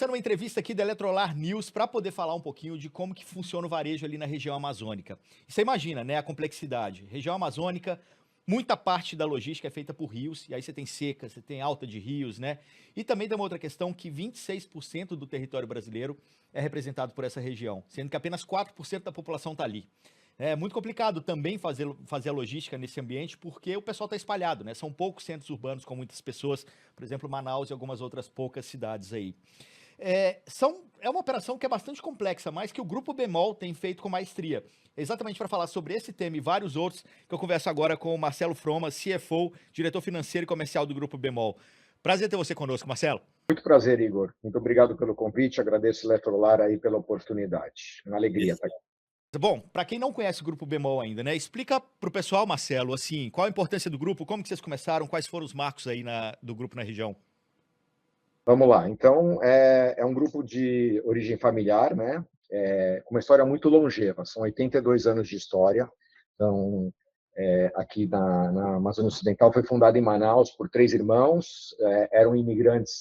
trouxendo uma entrevista aqui da Eletrolar News para poder falar um pouquinho de como que funciona o varejo ali na região amazônica. E você imagina, né, a complexidade. Região amazônica, muita parte da logística é feita por rios, e aí você tem seca, você tem alta de rios, né? E também tem uma outra questão que 26% do território brasileiro é representado por essa região, sendo que apenas 4% da população está ali. É muito complicado também fazer a logística nesse ambiente, porque o pessoal está espalhado, né? São poucos centros urbanos com muitas pessoas, por exemplo, Manaus e algumas outras poucas cidades aí. É uma operação que é bastante complexa, mas que o Grupo Bemol tem feito com maestria. Exatamente para falar sobre esse tema e vários outros, que eu converso agora com o Marcelo Froma, CFO, diretor financeiro e comercial do Grupo Bemol. Prazer ter você conosco, Marcelo. Muito prazer, Igor. Muito obrigado pelo convite. Agradeço o Eletrolar aí pela oportunidade. Uma alegria estar aqui. Bom, para quem não conhece o Grupo Bemol ainda, né? Explica para o pessoal, Marcelo, assim, qual a importância do grupo, como que vocês começaram, quais foram os marcos aí do grupo na região. Vamos lá. Então, é um grupo de origem familiar, né? Com uma história muito longeva. São 82 anos de história. Então, aqui na Amazônia Ocidental, foi fundada em Manaus por 3 irmãos. Eram imigrantes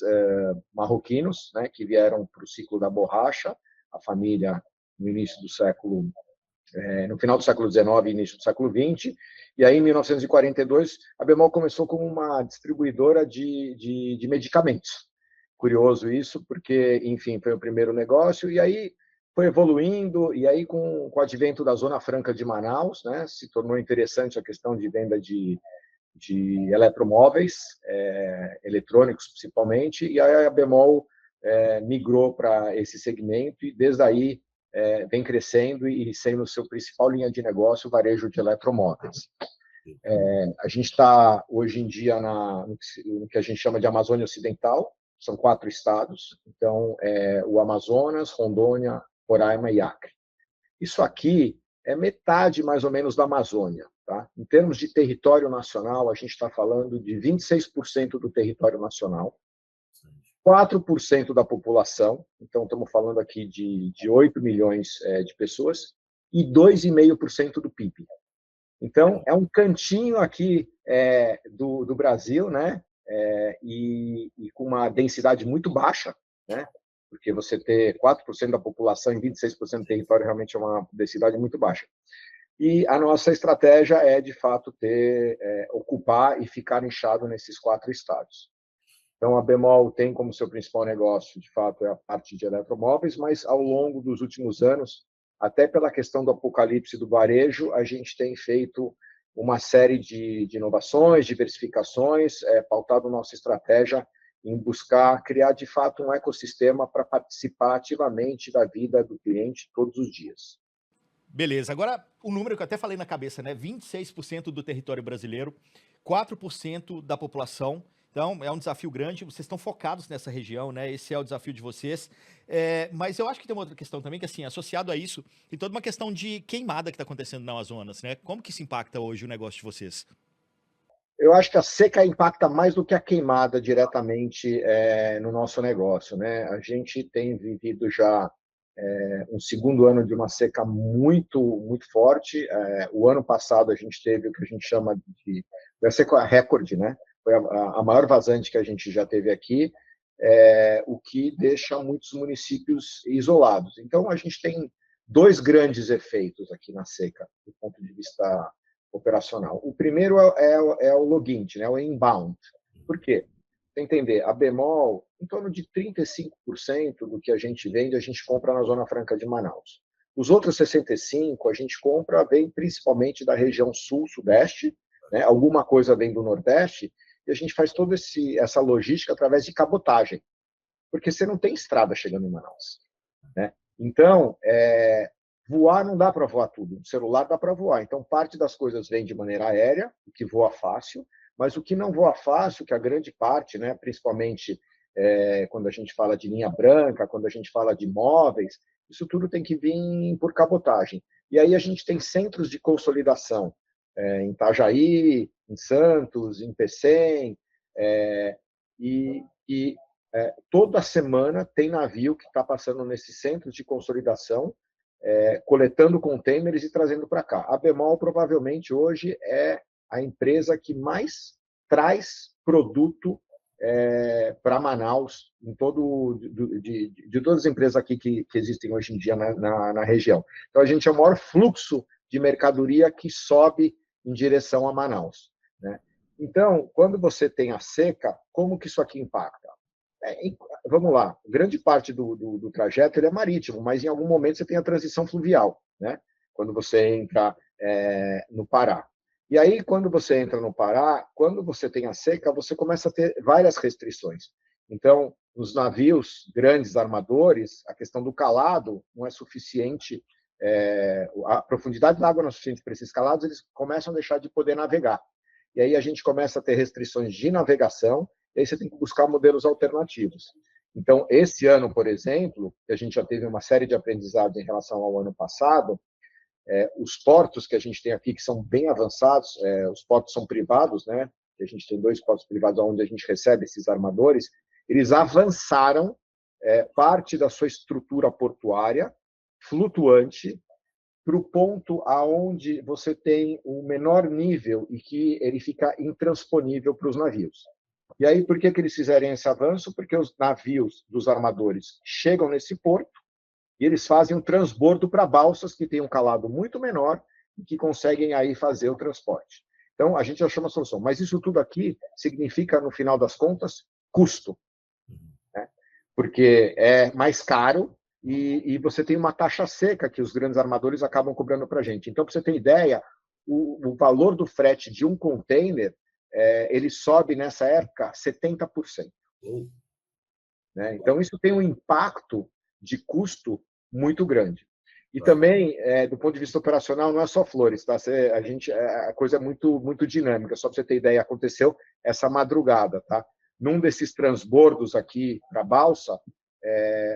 marroquinos, né? Que vieram para o ciclo da borracha. A família, no início do século no final do século XIX e início do século XX. E aí, em 1942, a Bemol começou como uma distribuidora de medicamentos. Curioso isso, porque, enfim, foi o primeiro negócio. E aí foi evoluindo, e aí com o advento da Zona Franca de Manaus, né, se tornou interessante a questão de venda de eletromóveis, eletrônicos principalmente, e aí a Bemol migrou para esse segmento, e desde aí vem crescendo e sendo seu principal linha de negócio o varejo de eletromóveis. A gente está, hoje em dia, no que a gente chama de Amazônia Ocidental, são 4 estados, então, o Amazonas, Rondônia, Roraima e Acre. Isso aqui é metade, mais ou menos, da Amazônia. Tá? Em termos de território nacional, a gente está falando de 26% do território nacional, 4% da população, então estamos falando aqui de 8 milhões de pessoas, e 2,5% do PIB. Então, é um cantinho aqui do Brasil, né? E com uma densidade muito baixa, né? Porque você ter 4% da população e 26% do território realmente é uma densidade muito baixa. E a nossa estratégia é, de fato, ocupar e ficar inchado nesses 4 estados. Então, a Bemol tem como seu principal negócio, de fato, a parte de eletromóveis, mas ao longo dos últimos anos, até pela questão do apocalipse do varejo, a gente tem feito uma série de inovações, diversificações, pautado nossa estratégia em buscar criar, de fato, um ecossistema para participar ativamente da vida do cliente todos os dias. Beleza, agora o número que eu até falei na cabeça, né? 26% do território brasileiro, 4% da população. Então, é um desafio grande, vocês estão focados nessa região, né? Esse é o desafio de vocês. Mas eu acho que tem uma outra questão também, que assim, associado a isso, tem toda uma questão de queimada que está acontecendo na Amazonas, né? Como que isso impacta hoje o negócio de vocês? Eu acho que a seca impacta mais do que a queimada diretamente no nosso negócio, né? A gente tem vivido já um segundo ano de uma seca muito, muito forte. O ano passado a gente teve o que a gente chama de a seca recorde, né? Foi a maior vazante que a gente já teve aqui, o que deixa muitos municípios isolados. Então, a gente tem 2 grandes efeitos aqui na seca, do ponto de vista operacional. O primeiro é o login, né? O inbound. Por quê? Para entender, a Bemol, em torno de 35% do que a gente vende, a gente compra na Zona Franca de Manaus. Os outros 65% a gente compra, vem principalmente da região sul-sudeste, né? Alguma coisa vem do nordeste, e a gente faz toda essa logística através de cabotagem, porque você não tem estrada chegando em Manaus, né? Então, voar não dá para voar tudo, o celular dá para voar. Então, parte das coisas vem de maneira aérea, o que voa fácil, mas o que não voa fácil, que a grande parte, né, principalmente quando a gente fala de linha branca, quando a gente fala de móveis, isso tudo tem que vir por cabotagem. E aí a gente tem centros de consolidação em Itajaí, em Santos, em Pecém, e toda semana tem navio que está passando nesses centros de consolidação, coletando containers e trazendo para cá. A Bemol provavelmente hoje é a empresa que mais traz produto para Manaus, em todo, de todas as empresas aqui que existem hoje em dia na região. Então, a gente é o maior fluxo de mercadoria que sobe em direção a Manaus, né? Então, quando você tem a seca, como que isso aqui impacta? Vamos lá, grande parte do trajeto ele é marítimo, mas em algum momento você tem a transição fluvial, né? Quando você entra no Pará. E aí, quando você entra no Pará, quando você tem a seca, você começa a ter várias restrições. Então, nos navios grandes armadores, a questão do calado não é suficiente, a profundidade da água não é suficiente para esses calados, eles começam a deixar de poder navegar. E aí a gente começa a ter restrições de navegação, e aí você tem que buscar modelos alternativos. Então, esse ano, por exemplo, que a gente já teve uma série de aprendizados em relação ao ano passado, os portos que a gente tem aqui, que são bem avançados, os portos são privados, né? A gente tem 2 portos privados onde a gente recebe esses armadores, eles avançaram parte da sua estrutura portuária flutuante para o ponto aonde você tem o menor nível e que ele fica intransponível para os navios. E aí, por que eles fizeram esse avanço? Porque os navios dos armadores chegam nesse porto e eles fazem um transbordo para balsas que têm um calado muito menor e que conseguem aí fazer o transporte. Então, a gente achou uma solução. Mas isso tudo aqui significa, no final das contas, custo, né? Porque é mais caro e você tem uma taxa seca que os grandes armadores acabam cobrando para a gente. Então, para você ter ideia, o valor do frete de um container ele sobe nessa época 70%. Né? Então, isso tem um impacto de custo muito grande. E também, do ponto de vista operacional, não é só flores, tá? A coisa é muito dinâmica. Só para você ter ideia, aconteceu essa madrugada, tá? Num desses transbordos aqui para a balsa,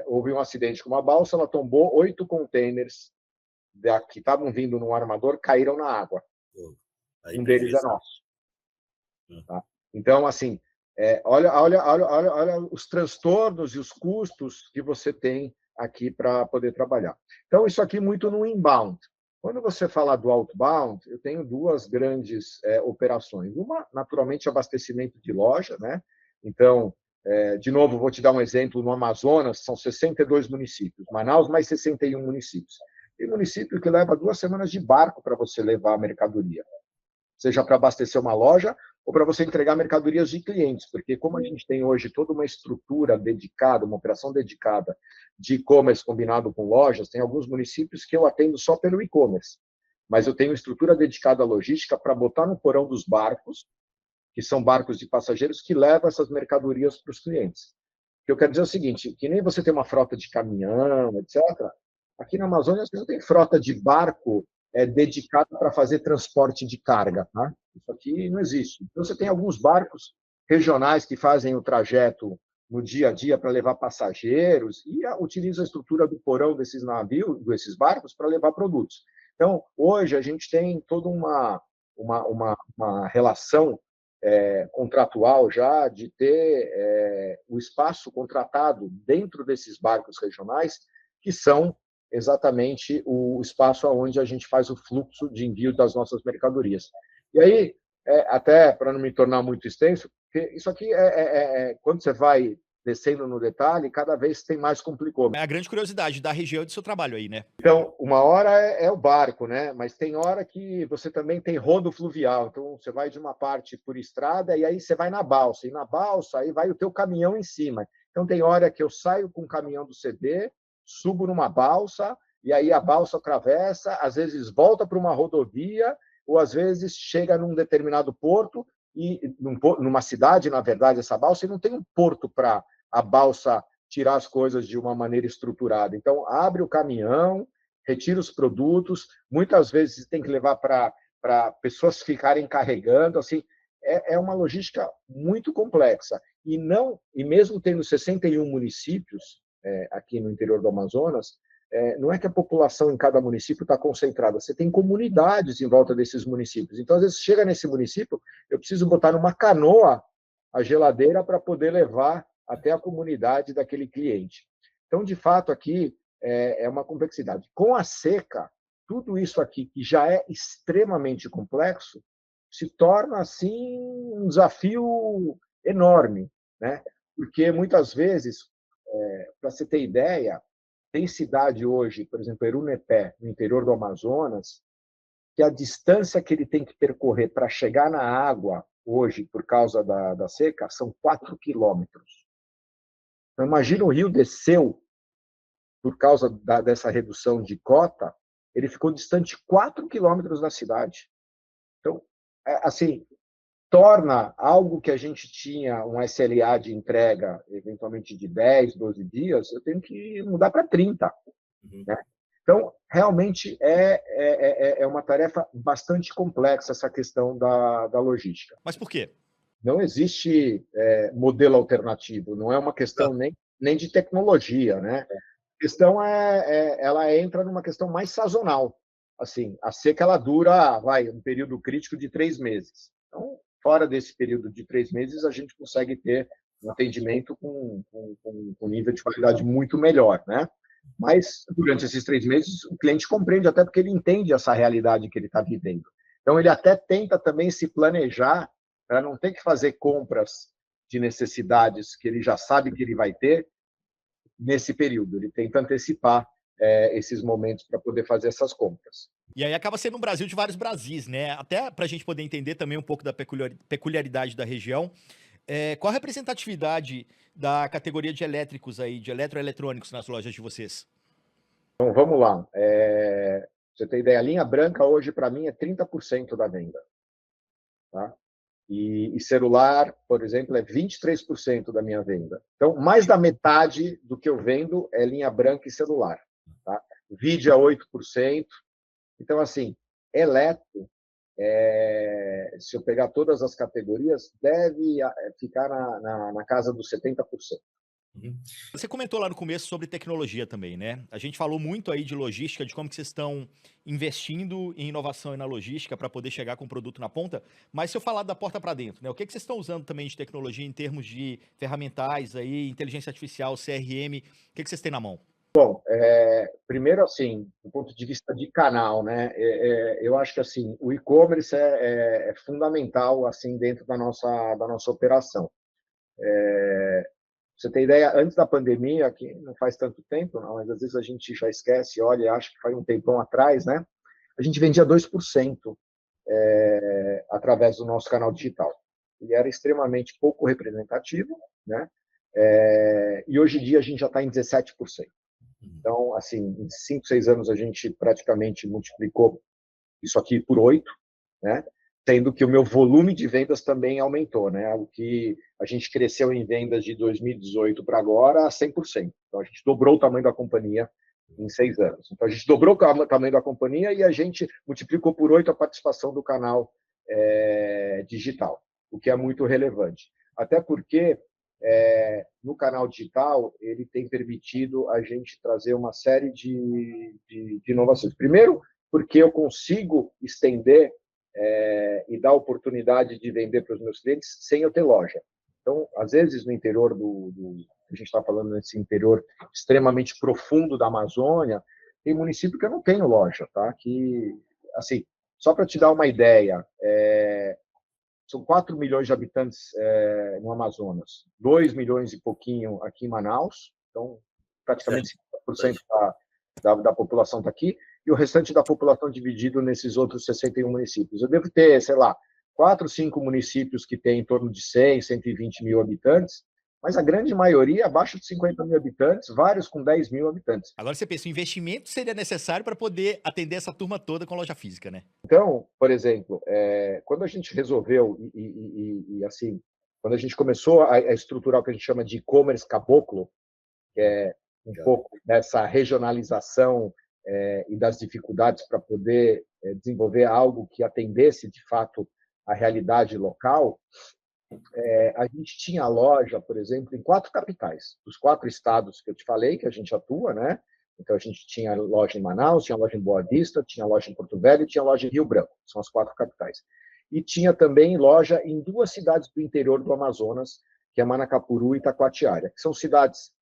houve um acidente com uma balsa, ela tombou 8 containers que estavam vindo no armador, caíram na água. Um deles é nosso. Tá? Então, assim, olha os transtornos e os custos que você tem aqui para poder trabalhar. Então, isso aqui muito no inbound. Quando você fala do outbound, eu tenho 2 grandes operações. Uma, naturalmente, abastecimento de loja, né? Então, de novo, vou te dar um exemplo. No Amazonas, são 62 municípios. Manaus, mais 61 municípios. Tem município que leva 2 semanas de barco para você levar a mercadoria, seja para abastecer uma loja ou para você entregar mercadorias de clientes, porque como a gente tem hoje toda uma estrutura dedicada, uma operação dedicada de e-commerce combinado com lojas, tem alguns municípios que eu atendo só pelo e-commerce, mas eu tenho estrutura dedicada à logística para botar no porão dos barcos, que são barcos de passageiros, que levam essas mercadorias para os clientes. O que eu quero dizer é o seguinte, que nem você tem uma frota de caminhão, etc., aqui na Amazônia você não tem frota de barco dedicado para fazer transporte de carga, tá? Isso aqui não existe. Então, você tem alguns barcos regionais que fazem o trajeto no dia a dia para levar passageiros e utilizam a estrutura do porão desses navios, desses barcos, para levar produtos. Então, hoje, a gente tem toda uma relação contratual já de ter o espaço contratado dentro desses barcos regionais, que são exatamente o espaço onde a gente faz o fluxo de envio das nossas mercadorias. E aí, até para não me tornar muito extenso, porque isso aqui quando você vai descendo no detalhe, cada vez tem mais complicou. É a grande curiosidade da região do seu trabalho aí, né? Então, uma hora é o barco, né? Mas tem hora que você também tem rodo fluvial. Então, você vai de uma parte por estrada e aí você vai na balsa. E na balsa, aí vai o teu caminhão em cima. Então, tem hora que eu saio com o caminhão do CD, subo numa balsa, e aí a balsa atravessa, às vezes volta para uma rodovia, ou às vezes chega num determinado porto, e numa cidade, na verdade, essa balsa, e não tem um porto para a balsa tirar as coisas de uma maneira estruturada. Então, abre o caminhão, retira os produtos, muitas vezes tem que levar para pessoas ficarem carregando, assim, é uma logística muito complexa. E mesmo tendo 61 municípios aqui no interior do Amazonas, não é que a população em cada município está concentrada, você tem comunidades em volta desses municípios. Então, às vezes, chega nesse município, eu preciso botar numa canoa a geladeira para poder levar até a comunidade daquele cliente. Então, de fato, aqui é uma complexidade. Com a seca, tudo isso aqui, que já é extremamente complexo, se torna, assim, um desafio enorme. né? Porque muitas vezes, para você ter ideia, tem cidade hoje, por exemplo, Erunepé, no interior do Amazonas, que a distância que ele tem que percorrer para chegar na água hoje, por causa da seca, são 4 quilômetros. Então, imagina o rio desceu por causa dessa redução de cota, ele ficou distante 4 quilômetros da cidade. Então, assim, torna algo que a gente tinha um SLA de entrega, eventualmente de 10, 12 dias, eu tenho que mudar para 30. Né? Então, realmente é uma tarefa bastante complexa essa questão da logística. Mas por quê? Não existe modelo alternativo, não é uma questão nem de tecnologia, né? A questão ela entra numa questão mais sazonal. Assim, a seca ela dura, um período crítico de 3 meses. Então, fora desse período de 3 meses, a gente consegue ter um atendimento com nível de qualidade muito melhor, né? Mas, durante esses 3 meses, o cliente compreende, até porque ele entende essa realidade que ele está vivendo. Então, ele até tenta também se planejar para não ter que fazer compras de necessidades que ele já sabe que ele vai ter nesse período. Ele tenta antecipar esses momentos para poder fazer essas compras. E aí acaba sendo um Brasil de vários Brasis, né? Até para a gente poder entender também um pouco da peculiaridade da região. Qual a representatividade da categoria de elétricos aí, de eletroeletrônicos nas lojas de vocês? Então, vamos lá. Pra você ter ideia, a linha branca hoje, para mim, é 30% da venda. Tá? E celular, por exemplo, é 23% da minha venda. Então, mais da metade do que eu vendo é linha branca e celular. Tá? Vídeo é 8%. Então, assim, eletro, se eu pegar todas as categorias, deve ficar na casa dos 70%. Você comentou lá no começo sobre tecnologia também, né? A gente falou muito aí de logística, de como que vocês estão investindo em inovação e na logística para poder chegar com o produto na ponta, mas se eu falar da porta para dentro, né? O que vocês estão usando também de tecnologia em termos de ferramentais aí, inteligência artificial, CRM, o que vocês têm na mão? Bom, primeiro, assim, do ponto de vista de canal, né? Eu acho que assim o e-commerce é fundamental assim dentro da nossa operação. Você tem ideia, antes da pandemia, que não faz tanto tempo, não, mas às vezes a gente já esquece, olha e acha que faz um tempão atrás, né? A gente vendia 2% através do nosso canal digital. Ele era extremamente pouco representativo, né? E hoje em dia a gente já está em 17%. Então, assim, em 5, 6 anos a gente praticamente multiplicou isso aqui por 8, né? Tendo que o meu volume de vendas também aumentou, né? O que a gente cresceu em vendas de 2018 para agora, 100%. Então, a gente dobrou o tamanho da companhia em 6 anos. Então, a gente dobrou o tamanho da companhia e a gente multiplicou por 8 a participação do canal digital, o que é muito relevante. Até porque, no canal digital, ele tem permitido a gente trazer uma série de inovações. Primeiro, porque eu consigo estender e dar oportunidade de vender para os meus clientes sem eu ter loja. Então, às vezes, no interior a gente está falando nesse interior extremamente profundo da Amazônia, tem município que eu não tenho loja, tá? Que, assim, só para te dar uma ideia, são 4 milhões de habitantes no Amazonas, 2 milhões e pouquinho aqui em Manaus, então praticamente 50% da população está aqui, e o restante da população dividido nesses outros 61 municípios. Eu devo ter, sei lá, 4, 5 municípios que têm em torno de 100, 120 mil habitantes, mas a grande maioria abaixo de 50 mil habitantes, vários com 10 mil habitantes. Agora você pensa, o investimento seria necessário para poder atender essa turma toda com loja física, né? Então, por exemplo, quando a gente resolveu, assim, quando a gente começou a estruturar o que a gente chama de e-commerce caboclo, que é um pouco dessa regionalização e das dificuldades para poder desenvolver algo que atendesse, de fato, a realidade local, a gente tinha loja, por exemplo, em 4 capitais, os 4 estados que eu te falei, que a gente atua, né? Então, a gente tinha loja em Manaus, tinha loja em Boa Vista, tinha loja em Porto Velho e tinha loja em Rio Branco, são as 4 capitais. E tinha também loja em 2 cidades do interior do Amazonas, que é Manacapuru e Taquatiara, que são cidades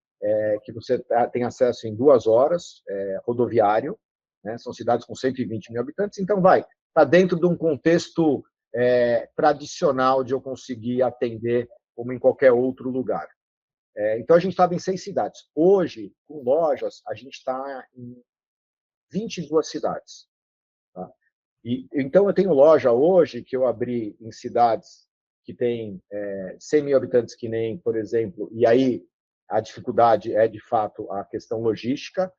que você tem acesso em 2 horas, rodoviário, né? São cidades com 120 mil habitantes, então está dentro de um contexto tradicional de eu conseguir atender como em qualquer outro lugar. Então, a gente estava em 6 cidades. Hoje, com lojas, a gente está em 22 cidades. Tá? Então, eu tenho loja hoje que eu abri em cidades que têm 100 mil habitantes, que nem, por exemplo, e aí a dificuldade é, de fato, a questão logística.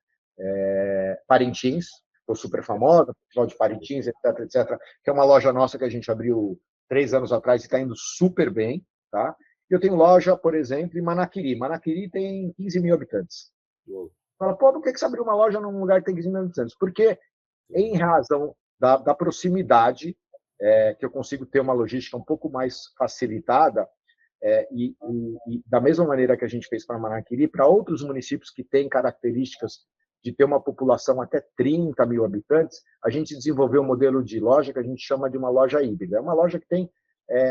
Parintins, ficou super famosa, Festival de Parintins, etc, etc, que é uma loja nossa que a gente abriu 3 anos atrás e está indo super bem. Tá? Eu tenho loja, por exemplo, em Manaquiri. Manaquiri tem 15 mil habitantes. Fala, pô, por que você abriu uma loja num lugar que tem 15 mil habitantes? Porque, em razão da proximidade, que eu consigo ter uma logística um pouco mais facilitada, e da mesma maneira que a gente fez para Manaquiri, para outros municípios que têm características de ter uma população até 30 mil habitantes, a gente desenvolveu um modelo de loja que a gente chama de uma loja híbrida. É uma loja que tem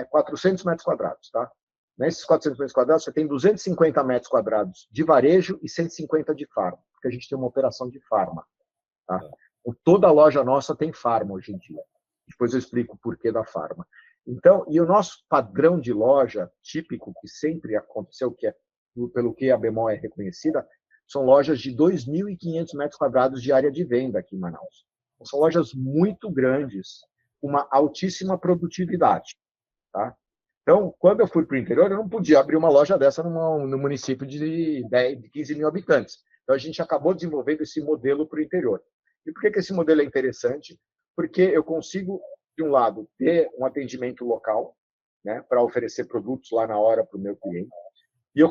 400 metros quadrados. Tá? Nesses 400 metros quadrados, você tem 250 metros quadrados de varejo e 150 de farma, porque a gente tem uma operação de farma. Tá? Toda loja nossa tem farma hoje em dia. Depois eu explico o porquê da farma. Então, e o nosso padrão de loja típico, que sempre aconteceu, que é pelo que a Bemol é reconhecida, são lojas de 2.500 metros quadrados de área de venda aqui em Manaus. São lojas muito grandes, com uma altíssima produtividade. Tá? Então, quando eu fui para o interior, eu não podia abrir uma loja dessa no município de 15 mil habitantes. Então, a gente acabou desenvolvendo esse modelo para o interior. E por que esse modelo é interessante? Porque eu consigo, de um lado, ter um atendimento local, né, para oferecer produtos lá na hora para o meu cliente. E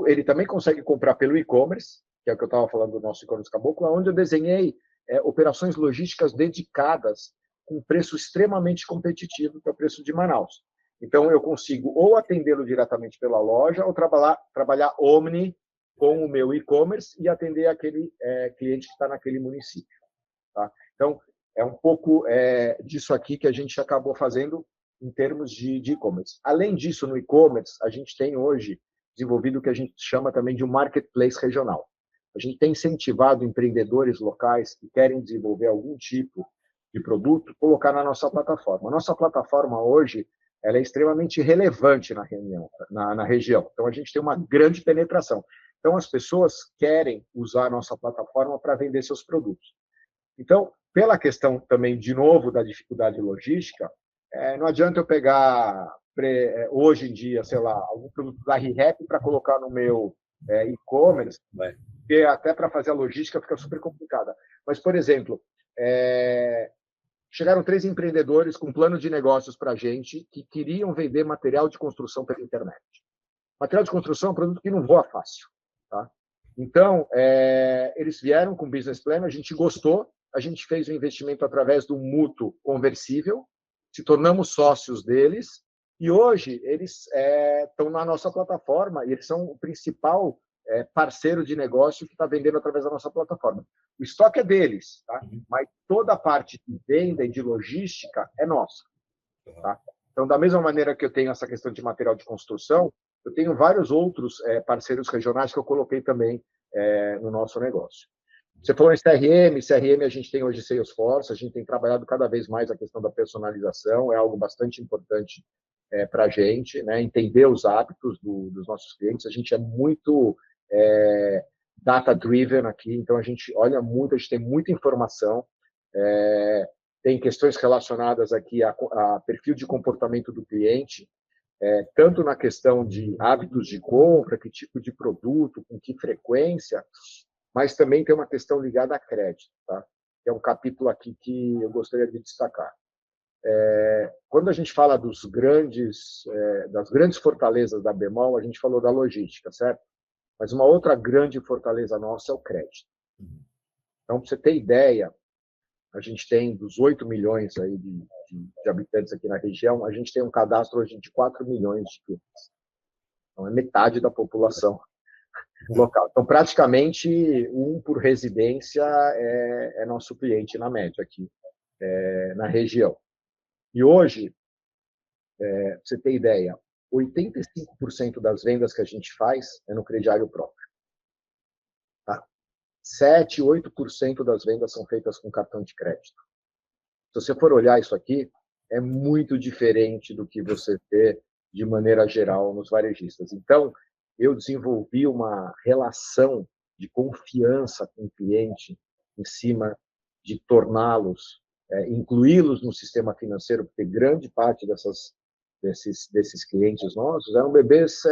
ele também consegue comprar pelo e-commerce, que é o que eu estava falando do nosso e-commerce Caboclo, onde eu desenhei operações logísticas dedicadas com preço extremamente competitivo, que é o preço de Manaus. Então, eu consigo ou atendê-lo diretamente pela loja ou trabalhar omni com o meu e-commerce e atender aquele cliente que está naquele município. Tá? Então, é um pouco disso aqui que a gente acabou fazendo em termos de e-commerce. Além disso, no e-commerce, a gente tem hoje desenvolvido o que a gente chama também de um marketplace regional. A gente tem incentivado empreendedores locais que querem desenvolver algum tipo de produto, colocar na nossa plataforma. A nossa plataforma hoje ela é extremamente relevante na região. Então, a gente tem uma grande penetração. Então, as pessoas querem usar a nossa plataforma para vender seus produtos. Então, pela questão também, de novo, da dificuldade logística, não adianta eu pegar, hoje em dia, sei lá, algum produto da ReHap para colocar no meu e-commerce, porque até para fazer a logística fica super complicada. Mas, por exemplo, chegaram 3 empreendedores com plano de negócios para a gente que queriam vender material de construção pela internet. Material de construção é um produto que não voa fácil. Tá? Então, eles vieram com business plan, a gente gostou, a gente fez um investimento através do mútuo conversível, se tornamos sócios deles, e hoje eles estão na nossa plataforma, e eles são o principal parceiro de negócio que está vendendo através da nossa plataforma. O estoque é deles, tá? Mas toda a parte de venda e de logística é nossa. Tá? Então, da mesma maneira que eu tenho essa questão de material de construção, eu tenho vários outros parceiros regionais que eu coloquei também no nosso negócio. Você falou em CRM a gente tem hoje Salesforce, a gente tem trabalhado cada vez mais a questão da personalização, é algo bastante importante para a gente, né? Entender os hábitos dos nossos clientes. A gente é muito data-driven aqui, então a gente olha muito, a gente tem muita informação, tem questões relacionadas aqui a perfil de comportamento do cliente, tanto na questão de hábitos de compra, que tipo de produto, com que frequência, mas também tem uma questão ligada a crédito, tá? Que é um capítulo aqui que eu gostaria de destacar. Quando a gente fala das grandes fortalezas da Bemol, a gente falou da logística, certo? Mas uma outra grande fortaleza nossa é o crédito. Então, para você ter ideia, a gente tem dos 8 milhões aí de habitantes aqui na região, a gente tem um cadastro hoje de 4 milhões de clientes. Então, é metade da população local. Então, praticamente, um por residência é nosso cliente, na média, aqui na região. E hoje, para você ter ideia, 85% das vendas que a gente faz é no crediário próprio. Tá? 7, 8% das vendas são feitas com cartão de crédito. Se você for olhar isso aqui, é muito diferente do que você vê de maneira geral, nos varejistas. Então, eu desenvolvi uma relação de confiança com o cliente em cima de torná-los, incluí-los no sistema financeiro, porque grande parte desses clientes nossos eram bebês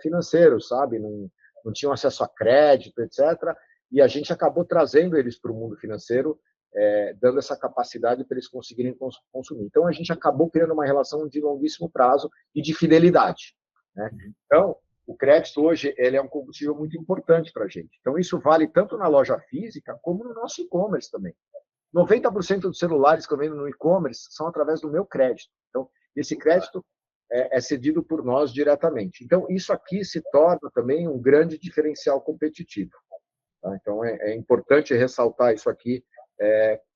financeiros, sabe? Não tinham acesso a crédito, etc. E a gente acabou trazendo eles para o mundo financeiro, dando essa capacidade para eles conseguirem consumir. Então, a gente acabou criando uma relação de longuíssimo prazo e de fidelidade, né? Então, o crédito hoje ele é um combustível muito importante para a gente. Então, isso vale tanto na loja física como no nosso e-commerce também. 90% dos celulares que eu vendo no e-commerce são através do meu crédito. Então, esse crédito é cedido por nós diretamente. Então, isso aqui se torna também um grande diferencial competitivo. Tá? Então, é importante ressaltar isso aqui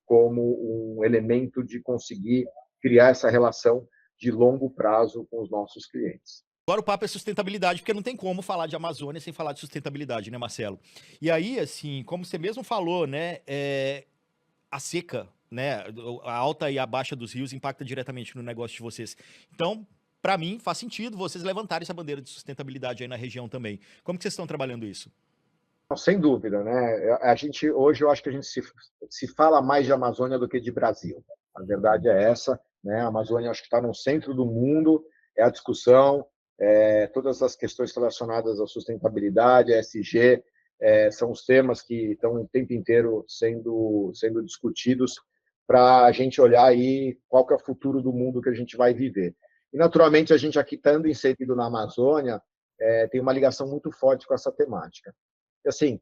como um elemento de conseguir criar essa relação de longo prazo com os nossos clientes. Agora o papo é sustentabilidade, porque não tem como falar de Amazônia sem falar de sustentabilidade, né, Marcelo? E aí, assim, como você mesmo falou, né, a seca, né, a alta e a baixa dos rios impacta diretamente no negócio de vocês. Então, para mim, faz sentido vocês levantarem essa bandeira de sustentabilidade aí na região também. Como que vocês estão trabalhando isso? Sem dúvida, né? A gente hoje eu acho que a gente se fala mais de Amazônia do que de Brasil. A verdade é essa, né? A Amazônia acho que está no centro do mundo, é a discussão, todas as questões relacionadas à sustentabilidade, ESG, são os temas que estão o tempo inteiro sendo discutidos para a gente olhar aí qual que é o futuro do mundo que a gente vai viver. E naturalmente a gente aqui estando inserido na Amazônia tem uma ligação muito forte com essa temática. Assim,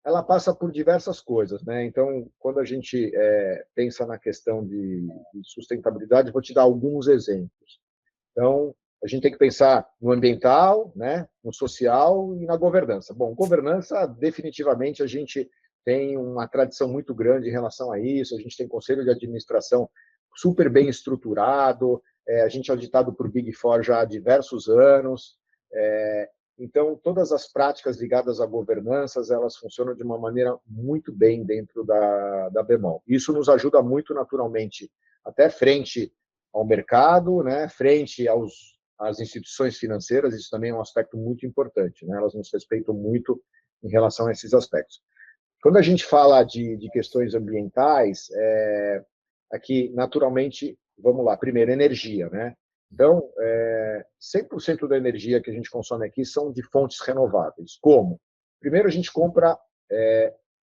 ela passa por diversas coisas, né? Então, quando a gente pensa na questão de sustentabilidade, vou te dar alguns exemplos. Então, a gente tem que pensar no ambiental, né? No social e na governança. Bom, governança, definitivamente, a gente tem uma tradição muito grande em relação a isso, a gente tem conselho de administração super bem estruturado, a gente é auditado por Big Four já há diversos anos, então, todas as práticas ligadas a governanças, elas funcionam de uma maneira muito bem dentro da Bemol. Isso nos ajuda muito, naturalmente, até frente ao mercado, né? Frente às instituições financeiras, isso também é um aspecto muito importante, né? Elas nos respeitam muito em relação a esses aspectos. Quando a gente fala de questões ambientais, aqui, naturalmente, vamos lá, primeiro, energia, né? Então, 100% da energia que a gente consome aqui são de fontes renováveis. Como? Primeiro, a gente compra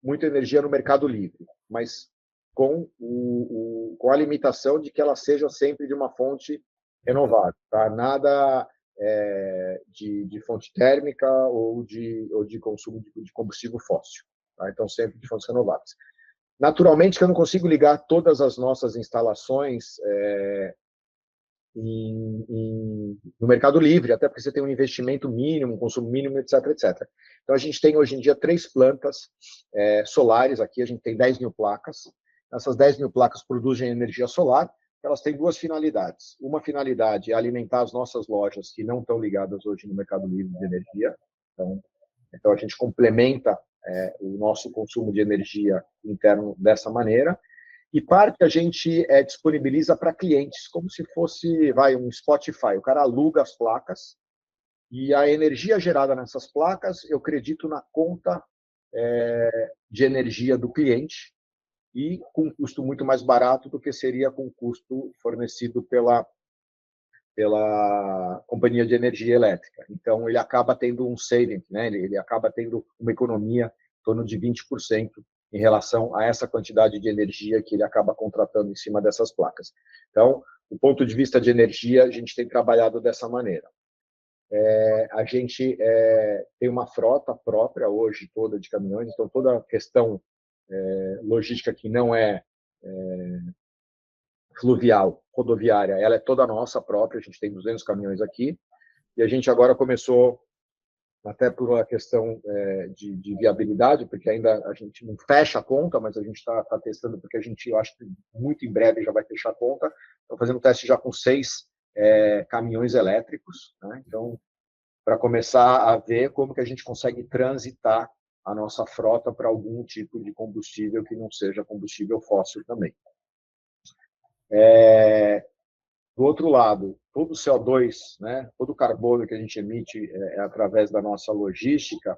muita energia no Mercado Livre, mas com a limitação de que ela seja sempre de uma fonte renovável, tá? Nada de fonte térmica ou de consumo de combustível fóssil. Tá? Então, sempre de fontes renováveis. Naturalmente que eu não consigo ligar todas as nossas instalações no Mercado Livre, até porque você tem um investimento mínimo, um consumo mínimo, etc, etc. Então, a gente tem, hoje em dia, 3 plantas solares aqui, a gente tem 10 mil placas. Essas 10 mil placas produzem energia solar, elas têm 2 finalidades. Uma finalidade é alimentar as nossas lojas que não estão ligadas hoje no Mercado Livre de energia. Então a gente complementa o nosso consumo de energia interno dessa maneira. E parte a gente disponibiliza para clientes, como se fosse um Spotify. O cara aluga as placas e a energia gerada nessas placas eu acredito na conta de energia do cliente e com um custo muito mais barato do que seria com o custo fornecido pela companhia de energia elétrica. Então, ele acaba tendo um saving, né? Ele acaba tendo uma economia em torno de 20% em relação a essa quantidade de energia que ele acaba contratando em cima dessas placas. Então, do ponto de vista de energia, a gente tem trabalhado dessa maneira. A gente tem uma frota própria hoje toda de caminhões, então toda a questão logística que não é fluvial, rodoviária, ela é toda nossa própria, a gente tem 200 caminhões aqui, e a gente agora começou, até por uma questão de viabilidade, porque ainda a gente não fecha a conta, mas a gente está testando, porque a gente, eu acho que muito em breve já vai fechar a conta, estamos fazendo teste já com 6 caminhões elétricos, né? Então, para começar a ver como que a gente consegue transitar a nossa frota para algum tipo de combustível que não seja combustível fóssil também. Do outro lado, todo o CO2, né, todo o carbono que a gente emite através da nossa logística,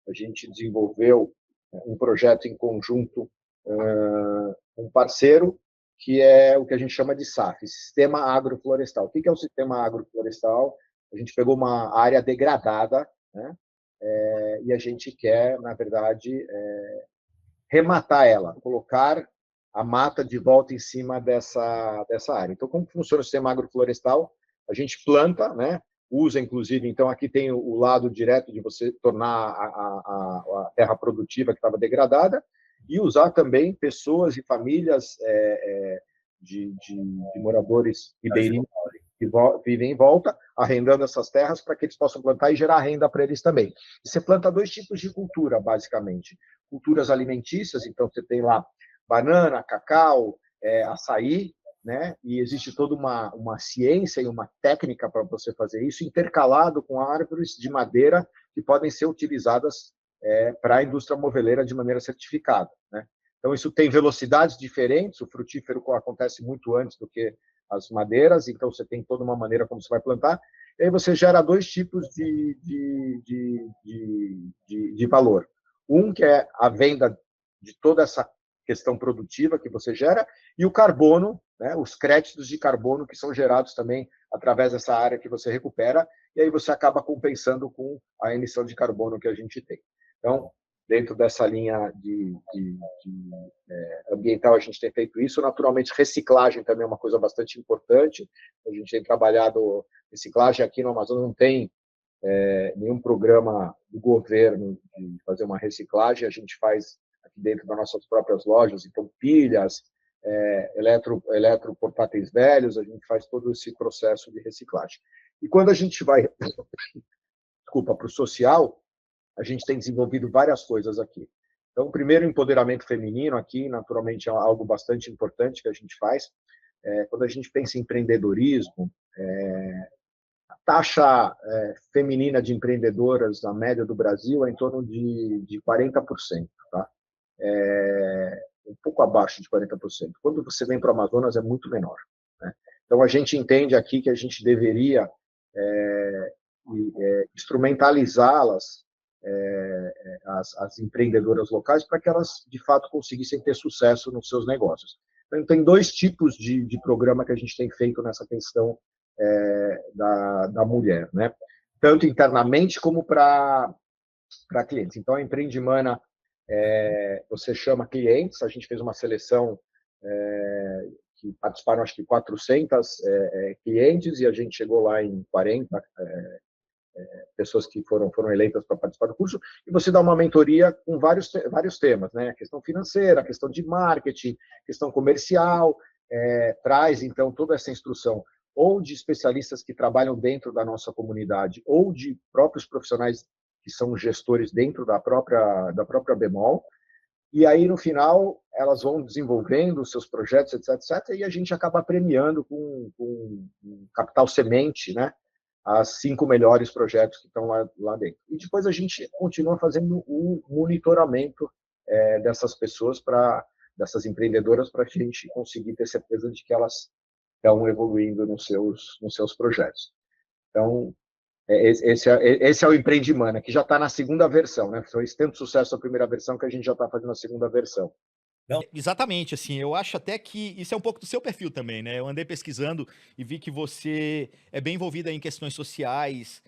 a gente desenvolveu um projeto em conjunto com um parceiro, que é o que a gente chama de SAF, Sistema Agroflorestal. O que é o Sistema Agroflorestal? A gente pegou uma área degradada, né, e a gente quer, na verdade, rematar ela, colocar a mata de volta em cima dessa área. Então, como funciona o sistema agroflorestal? A gente planta, né? Usa, inclusive, então aqui tem o lado direto de você tornar a terra produtiva que estava degradada e usar também pessoas e famílias de moradores ribeirinhos que vivem em volta, arrendando essas terras para que eles possam plantar e gerar renda para eles também. E você planta dois tipos de cultura, basicamente. Culturas alimentícias, então você tem lá banana, cacau, açaí, né? E existe toda uma ciência e uma técnica para você fazer isso, intercalado com árvores de madeira que podem ser utilizadas para a indústria moveleira de maneira certificada, né? Então, isso tem velocidades diferentes, o frutífero acontece muito antes do que as madeiras, então você tem toda uma maneira como você vai plantar, e aí você gera dois tipos de valor. Um, que é a venda de toda essa questão produtiva que você gera, e o carbono, né, os créditos de carbono que são gerados também através dessa área que você recupera, e aí você acaba compensando com a emissão de carbono que a gente tem. Então, dentro dessa linha ambiental, a gente tem feito isso. Naturalmente, reciclagem também é uma coisa bastante importante. A gente tem trabalhado reciclagem aqui no Amazonas, não tem nenhum programa do governo de fazer uma reciclagem, a gente faz aqui dentro das nossas próprias lojas, então pilhas, eletroportáteis velhos, a gente faz todo esse processo de reciclagem. E quando a gente vai, desculpa, para o social, a gente tem desenvolvido várias coisas aqui. Então, o primeiro, empoderamento feminino aqui, naturalmente, é algo bastante importante que a gente faz. Quando a gente pensa em empreendedorismo, a taxa feminina de empreendedoras, na média do Brasil, é em torno de 40%. Tá? Um pouco abaixo de 40%. Quando você vem para o Amazonas, é muito menor. Né? Então, a gente entende aqui que a gente deveria instrumentalizá-las, as empreendedoras locais, para que elas, de fato, conseguissem ter sucesso nos seus negócios. Então, tem dois tipos de programa que a gente tem feito nessa questão da mulher, né? Tanto internamente como para clientes. Então, a Empreendimana, você chama clientes, a gente fez uma seleção que participaram, acho que 400 clientes, e a gente chegou lá em 40 pessoas que foram eleitas para participar do curso, e você dá uma mentoria com vários temas, né? Questão financeira, questão de marketing, questão comercial, traz, então, toda essa instrução, ou de especialistas que trabalham dentro da nossa comunidade, ou de próprios profissionais que são gestores dentro da própria Bemol, e aí, no final, elas vão desenvolvendo os seus projetos, etc., e a gente acaba premiando com capital semente, né? As 5 melhores projetos que estão lá dentro. E depois a gente continua fazendo o monitoramento dessas pessoas, dessas empreendedoras, para a gente conseguir ter certeza de que elas estão evoluindo nos seus projetos. Então, esse é o Empreendimana, que já está na segunda versão, né? Foi tanto sucesso a primeira versão que a gente já está fazendo a segunda versão. Não, exatamente, assim, eu acho até que isso é um pouco do seu perfil também, né? Eu andei pesquisando e vi que você é bem envolvida em questões sociais,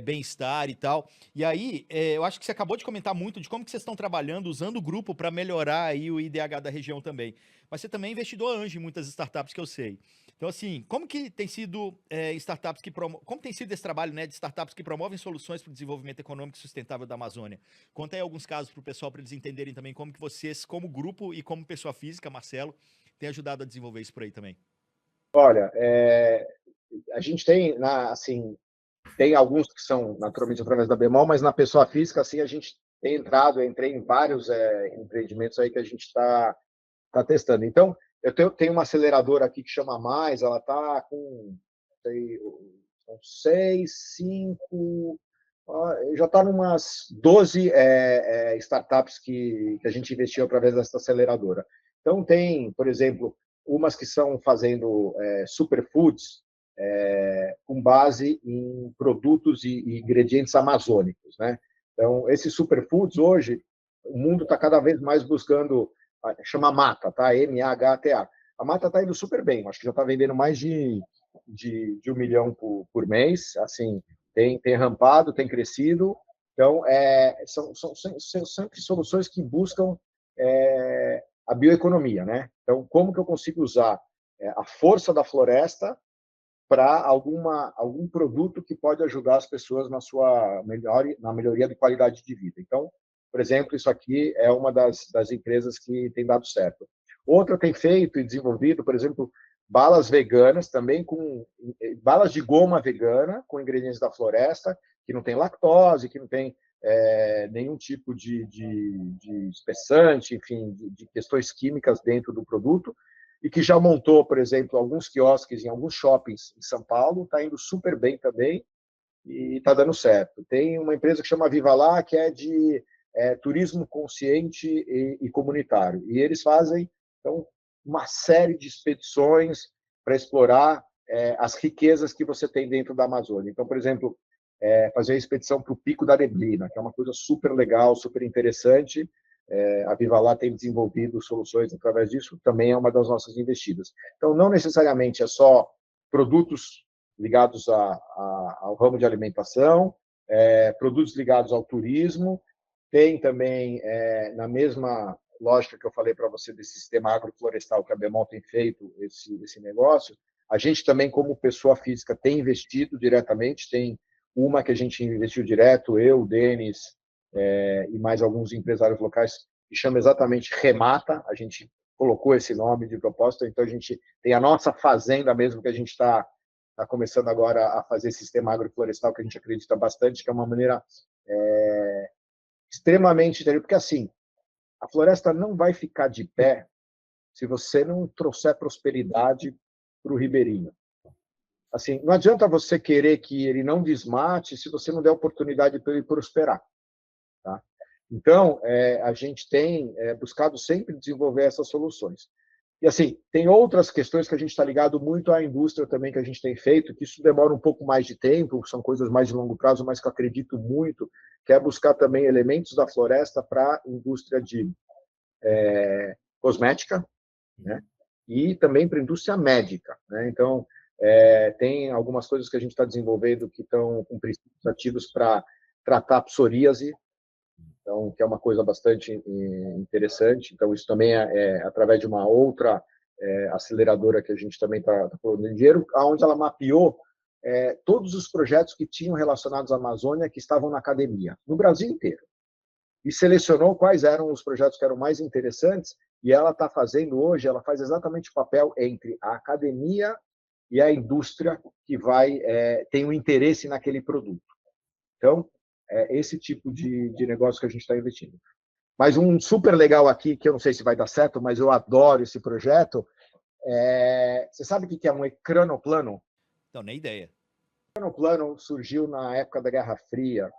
bem-estar e tal. E aí, eu acho que você acabou de comentar muito de como que vocês estão trabalhando, usando o grupo para melhorar aí o IDH da região também. Mas você também é investidor anjo em muitas startups que eu sei. Então, assim, como que tem sido startups como tem sido esse trabalho, né, de startups que promovem soluções para o desenvolvimento econômico e sustentável da Amazônia? Conta aí alguns casos para o pessoal, para eles entenderem também como que vocês, como grupo e como pessoa física, Marcelo, tem ajudado a desenvolver isso por aí também. Olha, a gente tem, assim, tem alguns que são naturalmente através da Bemol, mas na pessoa física, assim, a gente tem entrei em vários empreendimentos aí que a gente está testando. Então, eu tenho uma aceleradora aqui que chama Mais, ela está com sei, são 6, 5, já está em umas 12 startups que a gente investiu através dessa aceleradora. Então, tem, por exemplo, umas que são fazendo superfoods com base em produtos e ingredientes amazônicos, né? Então, esses superfoods, hoje, o mundo está cada vez mais buscando, chama Mata, tá? MAHTA. A Mata está indo super bem, acho que já está vendendo mais de 1 milhão por mês, assim, tem rampado, tem crescido. Então, são sempre soluções que buscam a bioeconomia, né? Então, como que eu consigo usar a força da floresta para algum produto que pode ajudar as pessoas na melhoria de qualidade de vida. Então, por exemplo, isso aqui é uma das empresas que tem dado certo. Outra tem feito e desenvolvido, por exemplo, balas veganas, também com balas de goma vegana, com ingredientes da floresta, que não tem lactose, que não tem nenhum tipo de espessante, enfim, de questões químicas dentro do produto, e que já montou, por exemplo, alguns quiosques em alguns shoppings em São Paulo, está indo super bem também e está dando certo. Tem uma empresa que chama Viva Lá, que é de turismo consciente e comunitário, e eles fazem então uma série de expedições para explorar as riquezas que você tem dentro da Amazônia. Então, por exemplo, fazer a expedição para o Pico da Neblina, que é uma coisa super legal, super interessante. A Viva Lá tem desenvolvido soluções através disso, também é uma das nossas investidas. Então, não necessariamente é só produtos ligados ao ramo de alimentação, produtos ligados ao turismo, tem também, na mesma lógica que eu falei para você desse sistema agroflorestal que a Bemol tem feito esse negócio, a gente também, como pessoa física, tem investido diretamente, tem uma que a gente investiu direto, eu, o Denis, e mais alguns empresários locais, que chama exatamente Remata, a gente colocou esse nome de propósito, então a gente tem a nossa fazenda mesmo, que a gente está começando agora a fazer esse sistema agroflorestal, que a gente acredita bastante, que é uma maneira extremamente interessante, porque assim, a floresta não vai ficar de pé se você não trouxer prosperidade para o ribeirinho. Assim, não adianta você querer que ele não desmate se você não der oportunidade para ele prosperar. Tá? Então, a gente tem buscado sempre desenvolver essas soluções. E, assim, tem outras questões que a gente está ligado muito à indústria também que a gente tem feito, que isso demora um pouco mais de tempo, são coisas mais de longo prazo, mas que eu acredito muito, que é buscar também elementos da floresta para a indústria de cosmética, né? E também para a indústria médica, né? Então, tem algumas coisas que a gente está desenvolvendo que estão com princípios ativos para tratar psoríase, então, que é uma coisa bastante interessante. Então, isso também é através de uma outra aceleradora que a gente também está colocando dinheiro, onde ela mapeou todos os projetos que tinham relacionados à Amazônia que estavam na academia, no Brasil inteiro. E selecionou quais eram os projetos que eram mais interessantes, e ela está fazendo hoje, ela faz exatamente o papel entre a academia e a indústria que tem um interesse naquele produto. Então, esse tipo de negócio que a gente está investindo. Mas um super legal aqui, que eu não sei se vai dar certo, mas eu adoro esse projeto, você sabe o que é um ecranoplano? Não, nem ideia. O ecranoplano surgiu na época da Guerra Fria,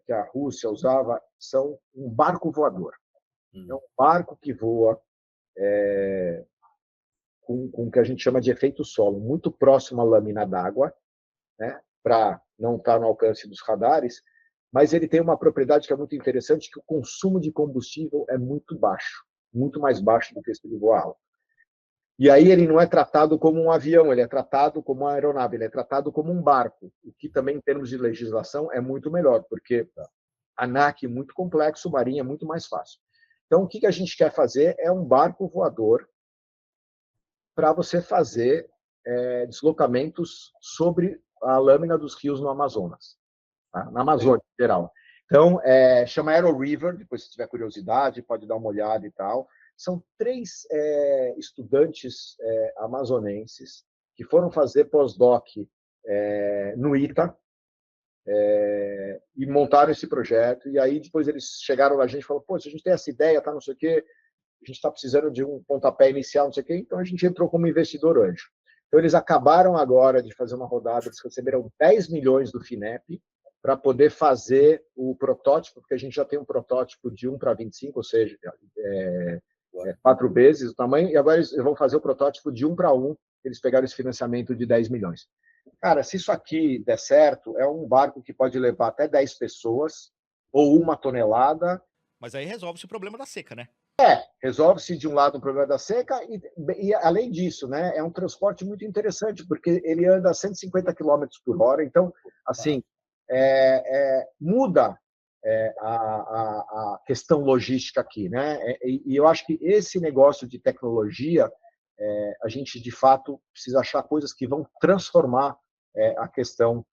que a Rússia usava, são um barco voador. É um barco que voa com o que a gente chama de efeito solo, muito próximo à lâmina d'água, né, para não estar no alcance dos radares, mas ele tem uma propriedade que é muito interessante, que o consumo de combustível é muito baixo, muito mais baixo do que esse de voar alto. E aí ele não é tratado como um avião, ele é tratado como uma aeronave, ele é tratado como um barco, o que também, em termos de legislação, é muito melhor, porque ANAC é muito complexo, marinha é muito mais fácil. Então, o que a gente quer fazer é um barco voador para você fazer deslocamentos sobre a lâmina dos rios no Amazonas, tá? Na Amazônia, em geral. Então, chama Aero River, depois se tiver curiosidade, pode dar uma olhada e tal. São 3 estudantes amazonenses que foram fazer pós-doc no ITA e montaram esse projeto. E aí depois eles chegaram na gente e falaram, pô, se a gente tem essa ideia, tá, não sei o quê, a gente está precisando de um pontapé inicial, não sei o quê, então a gente entrou como investidor anjo. Então eles acabaram agora de fazer uma rodada, eles receberam 10 milhões do FINEP para poder fazer o protótipo, porque a gente já tem um protótipo de 1 para 25, ou seja, 4 vezes o tamanho, e agora eles vão fazer o protótipo de 1 para 1, eles pegaram esse financiamento de 10 milhões. Cara, se isso aqui der certo, é um barco que pode levar até 10 pessoas, ou 1 tonelada. Mas aí resolve-se o problema da seca, né? Resolve-se de um lado o problema da seca e além disso, né, é um transporte muito interessante, porque ele anda a 150 quilômetros por hora, então, assim, muda a questão logística aqui, né? E eu acho que esse negócio de tecnologia, a gente, de fato, precisa achar coisas que vão transformar a questão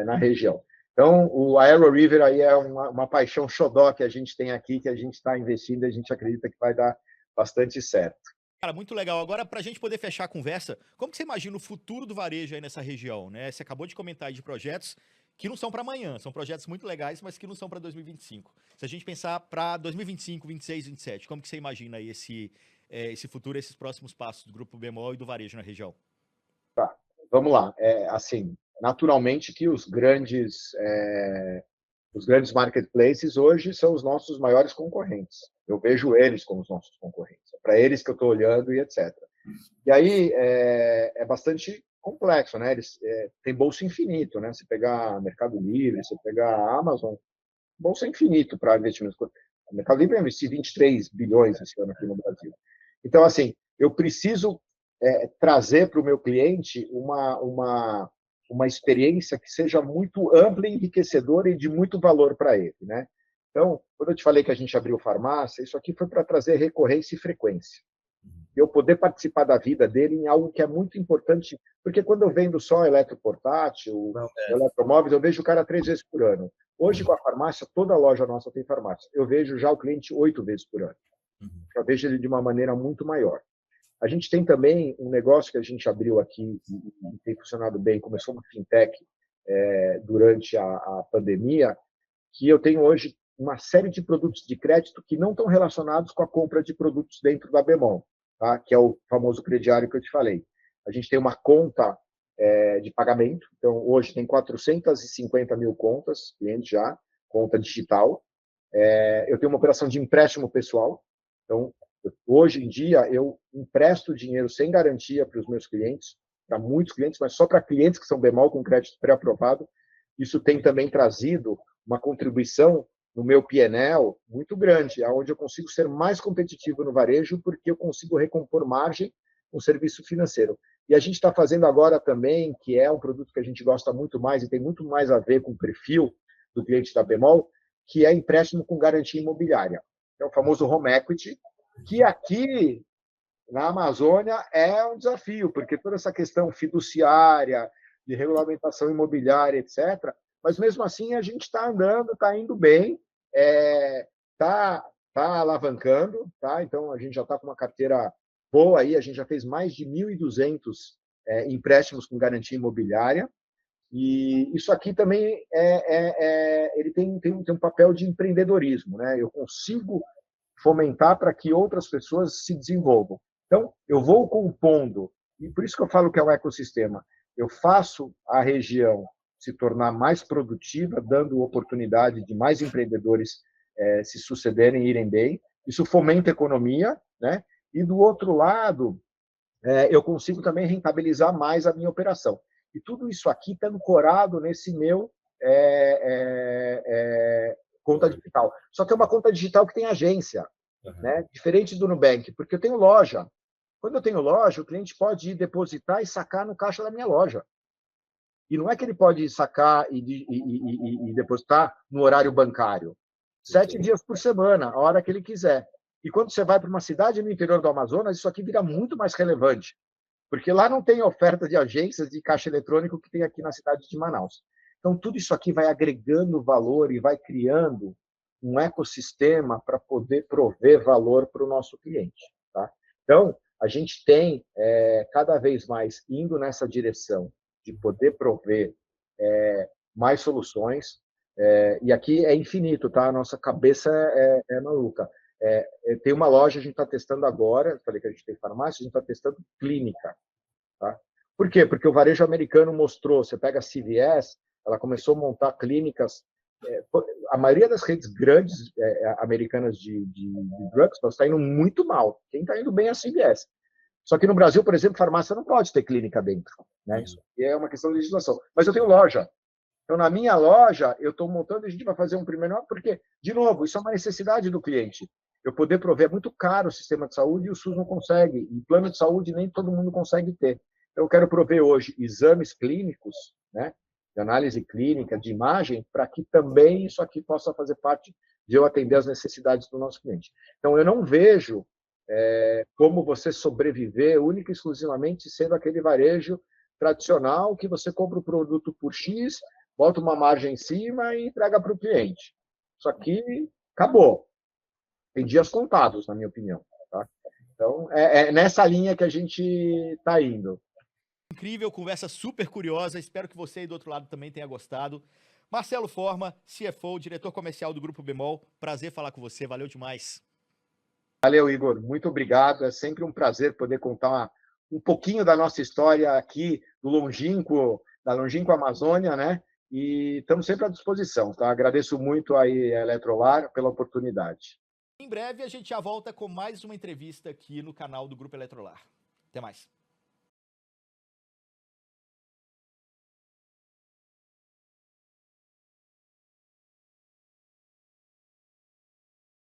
na região. Então, o Aero River aí é uma paixão xodó que a gente tem aqui, que a gente está investindo e a gente acredita que vai dar bastante certo. Cara, muito legal. Agora, para a gente poder fechar a conversa, como que você imagina o futuro do varejo aí nessa região, né? Você acabou de comentar aí de projetos que não são para amanhã, são projetos muito legais, mas que não são para 2025. Se a gente pensar para 2025, 26, 27, como que você imagina aí esse futuro, esses próximos passos do Grupo Bemol e do varejo na região? Tá, vamos lá. Assim, naturalmente que os grandes marketplaces hoje são os nossos maiores concorrentes. Eu vejo eles como os nossos concorrentes. É para eles que eu estou olhando e etc. E aí é bastante complexo, né? Eles têm bolso infinito, né? Se pegar Mercado Livre, se pegar a Amazon, bolso infinito para investimentos. O Mercado Livre vai investir 23 bilhões esse ano aqui no Brasil. Então, assim, eu preciso trazer para o meu cliente uma experiência que seja muito ampla, enriquecedora e de muito valor para ele, né? Então, quando eu te falei que a gente abriu farmácia, isso aqui foi para trazer recorrência e frequência. Eu poder participar da vida dele em algo que é muito importante, porque quando eu vendo só eletroportátil, eletromóveis, eu vejo o cara 3 vezes por ano. Hoje, com a farmácia, toda loja nossa tem farmácia. Eu vejo já o cliente 8 vezes por ano. Eu vejo ele de uma maneira muito maior. A gente tem também um negócio que a gente abriu aqui e tem funcionado bem, começou uma fintech durante a pandemia, que eu tenho hoje uma série de produtos de crédito que não estão relacionados com a compra de produtos dentro da Bemol, tá? Que é o famoso crediário que eu te falei. A gente tem uma conta de pagamento, então hoje tem 450 mil contas, clientes já, conta digital. Eu tenho uma operação de empréstimo pessoal, então hoje em dia eu empresto dinheiro sem garantia para os meus clientes, para muitos clientes, mas só para clientes que são Bemol com crédito pré-aprovado. Isso tem também trazido uma contribuição no meu P&L muito grande, onde eu consigo ser mais competitivo no varejo, porque eu consigo recompor margem com serviço financeiro. E a gente está fazendo agora também, que é um produto que a gente gosta muito mais e tem muito mais a ver com o perfil do cliente da Bemol, que é empréstimo com garantia imobiliária. É o famoso home equity, que aqui na Amazônia é um desafio, porque toda essa questão fiduciária, de regulamentação imobiliária, etc., mas mesmo assim a gente está andando, está indo bem, está alavancando, tá? Então a gente já está com uma carteira boa aí, a gente já fez mais de 1.200 empréstimos com garantia imobiliária, e isso aqui também ele tem um papel de empreendedorismo, né? Eu consigo fomentar para que outras pessoas se desenvolvam. Então, eu vou compondo, e por isso que eu falo que é um ecossistema. Eu faço a região se tornar mais produtiva, dando oportunidade de mais empreendedores se sucederem e irem bem. Isso fomenta a economia, né? E, do outro lado, eu consigo também rentabilizar mais a minha operação. E tudo isso aqui está ancorado nesse meu conta digital. Só que é uma conta digital que tem agência, né? Diferente do Nubank, porque eu tenho loja. Quando eu tenho loja, o cliente pode ir depositar e sacar no caixa da minha loja. E não é que ele pode sacar e depositar no horário bancário. 7 dias por semana, a hora que ele quiser. E quando você vai para uma cidade no interior do Amazonas, isso aqui vira muito mais relevante, porque lá não tem oferta de agências de caixa eletrônico que tem aqui na cidade de Manaus. Então, tudo isso aqui vai agregando valor e vai criando um ecossistema para poder prover valor para o nosso cliente. Tá? Então, a gente tem cada vez mais indo nessa direção de poder prover mais soluções, e aqui é infinito, tá? A nossa cabeça é maluca. Tem uma loja, a gente está testando agora, falei que a gente tem farmácia, a gente está testando clínica. Tá? Por quê? Porque o varejo americano mostrou, você pega a CVS, ela começou a montar clínicas a maioria das redes grandes americanas de drugstores está indo muito mal. Quem está indo bem é a CVS. Só que no Brasil, por exemplo, farmácia não pode ter clínica dentro. Né? Isso é uma questão de legislação. Mas eu tenho loja. Então, na minha loja, eu estou montando, a gente vai fazer um primeiro, porque, de novo, isso é uma necessidade do cliente. Eu poder prover, é muito caro o sistema de saúde e o SUS não consegue. E plano de saúde nem todo mundo consegue ter. Então, eu quero prover hoje exames clínicos, né, de análise clínica, de imagem, para que também isso aqui possa fazer parte de eu atender as necessidades do nosso cliente. Então, eu não vejo como você sobreviver única e exclusivamente sendo aquele varejo tradicional que você compra o produto por X, bota uma margem em cima e entrega para o cliente. Isso aqui acabou. Tem dias contados, na minha opinião. Tá? Então, é nessa linha que a gente está indo. Incrível, conversa super curiosa. Espero que você aí do outro lado também tenha gostado. Marcelo Forma, CFO, diretor comercial do Grupo Bemol. Prazer falar com você, valeu demais. Valeu, Igor. Muito obrigado. É sempre um prazer poder contar um pouquinho da nossa história aqui do longínquo, da longínqua Amazônia, né? E estamos sempre à disposição, tá? Agradeço muito aí a Eletrolar pela oportunidade. Em breve a gente já volta com mais uma entrevista aqui no canal do Grupo Eletrolar. Até mais.